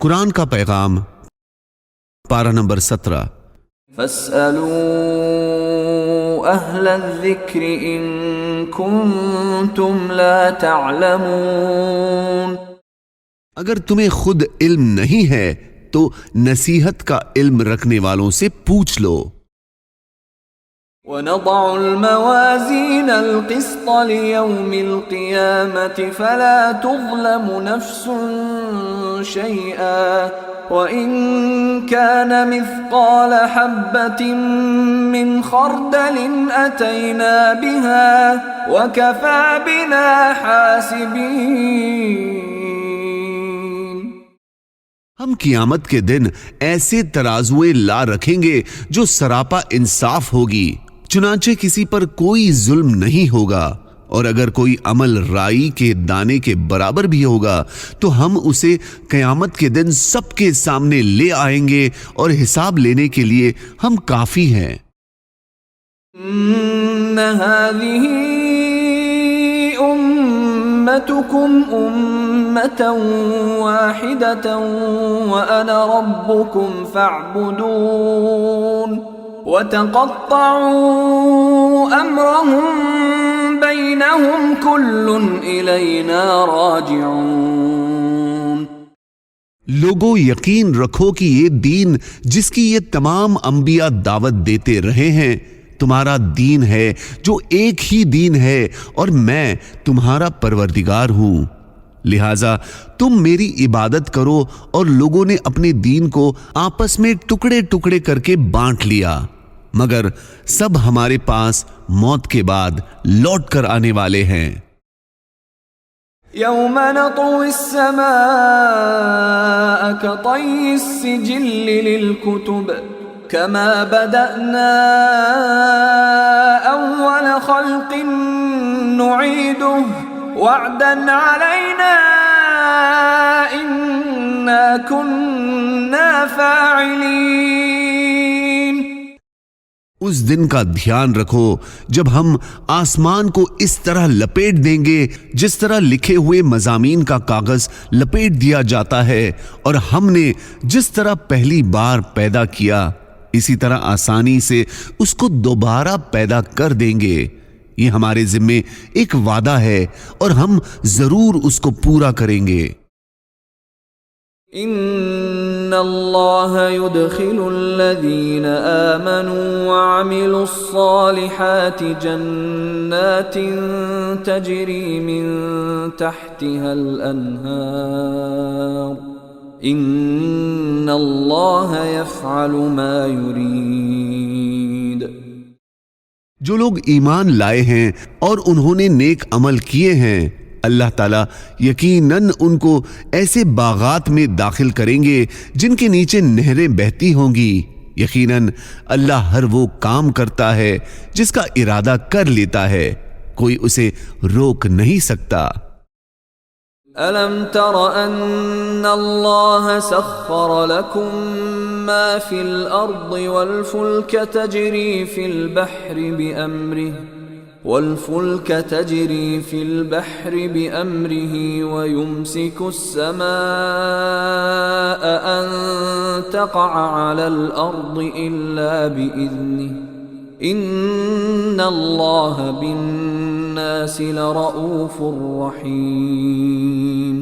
قرآن کا پیغام، پارہ نمبر 17۔ فَاسْأَلُوا أَهْلَ الذِّكْرِ إِن كُنتُمْ لَا تَعْلَمُونَ۔ اگر تمہیں خود علم نہیں ہے تو نصیحت کا علم رکھنے والوں سے پوچھ لو۔ وَنَضَعُ الْمَوَازِينَ الْقِسْطَ لِيَوْمِ الْقِيَامَةِ فَلَا تُظْلَمُ نَفْسٌ شَيْئًا وَإِن كَانَ مِثْقَالَ حَبَّةٍ مِّنْ خَرْدَلٍ أَتَيْنَا بِهَا وَكَفَى بِنَا حَاسِبِينَ۔ ہم قیامت کے دن ایسے ترازوئے لا رکھیں گے جو سراپا انصاف ہوگی، چنانچہ کسی پر کوئی ظلم نہیں ہوگا، اور اگر کوئی عمل رائی کے دانے کے برابر بھی ہوگا تو ہم اسے قیامت کے دن سب کے سامنے لے آئیں گے، اور حساب لینے کے لیے ہم کافی ہیں۔ إِنَّ هَذِهِ أُمَّتُكُمْ أُمَّةً وَاحِدَةً وَأَنَا رَبُّكُمْ فَاعْبُدُونِ وَتَقَطَّعُوا أَمْرَهُمْ بَيْنَهُمْ كُلٌّ إِلَيْنَا رَاجِعُونَ۔ لوگوں یقین رکھو کہ یہ دین جس کی یہ تمام انبیاء دعوت دیتے رہے ہیں تمہارا دین ہے، جو ایک ہی دین ہے، اور میں تمہارا پروردگار ہوں، لہذا تم میری عبادت کرو۔ اور لوگوں نے اپنے دین کو آپس میں ٹکڑے ٹکڑے کر کے بانٹ لیا، مگر سب ہمارے پاس موت کے بعد لوٹ کر آنے والے ہیں۔ يَوْمَ نَطْوِي السَّمَاءَ كَطَيِّ السِّجِلِّ لِلْكُتُبِ كَمَا بَدَأْنَا أَوَّلَ خَلْقٍ نُعِيدُهُ وَعْدًا عَلَيْنَا إِنَّا كُنَّا فَاعِلِينَ۔ اس دن کا دھیان رکھو جب ہم آسمان کو اس طرح لپیٹ دیں گے جس طرح لکھے ہوئے مضامین کا کاغذ لپیٹ دیا جاتا ہے، اور ہم نے جس طرح پہلی بار پیدا کیا اسی طرح آسانی سے اس کو دوبارہ پیدا کر دیں گے۔ یہ ہمارے ذمے ایک وعدہ ہے اور ہم ضرور اس کو پورا کریں گے۔ ان اللہ يدخل الذین آمنوا وعملوا الصالحات جنات تجری من تحتها الانہار ان اللہ یفعل ما یرید۔ جو لوگ ایمان لائے ہیں اور انہوں نے نیک عمل کیے ہیں، اللہ تعالیٰ یقیناً ان کو ایسے باغات میں داخل کریں گے جن کے نیچے نہریں بہتی ہوں گی۔ یقیناً اللہ ہر وہ کام کرتا ہے جس کا ارادہ کر لیتا ہے، کوئی اسے روک نہیں سکتا۔ أَلَمْ تَرَ أَنَّ اللَّهَ سَخَّرَ لَكُم مَّا فِي الْأَرْضِ وَالْفُلْكَ تَجْرِي فِي الْبَحْرِ بِأَمْرِهِ وَيُمْسِكُ السَّمَاءَ أَن تَقَعَ عَلَى الْأَرْضِ إِلَّا بِإِذْنِهِ إِنَّ اللَّهَ بِالنَّاسِ لَرَءُوفٌ رَحِيمٌ۔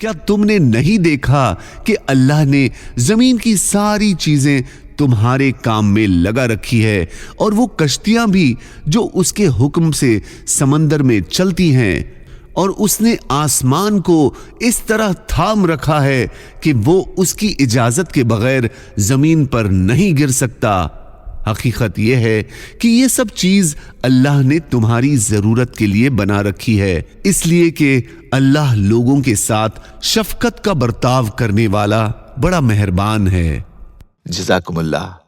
کیا تم نے نہیں دیکھا کہ اللہ نے زمین کی ساری چیزیں تمہارے کام میں لگا رکھی ہے، اور وہ کشتیاں بھی جو اس کے حکم سے سمندر میں چلتی ہیں، اور اس نے آسمان کو اس طرح تھام رکھا ہے کہ وہ اس کی اجازت کے بغیر زمین پر نہیں گر سکتا۔ حقیقت یہ ہے کہ یہ سب چیز اللہ نے تمہاری ضرورت کے لیے بنا رکھی ہے، اس لیے کہ اللہ لوگوں کے ساتھ شفقت کا برتاؤ کرنے والا بڑا مہربان ہے۔ جزاکم اللہ۔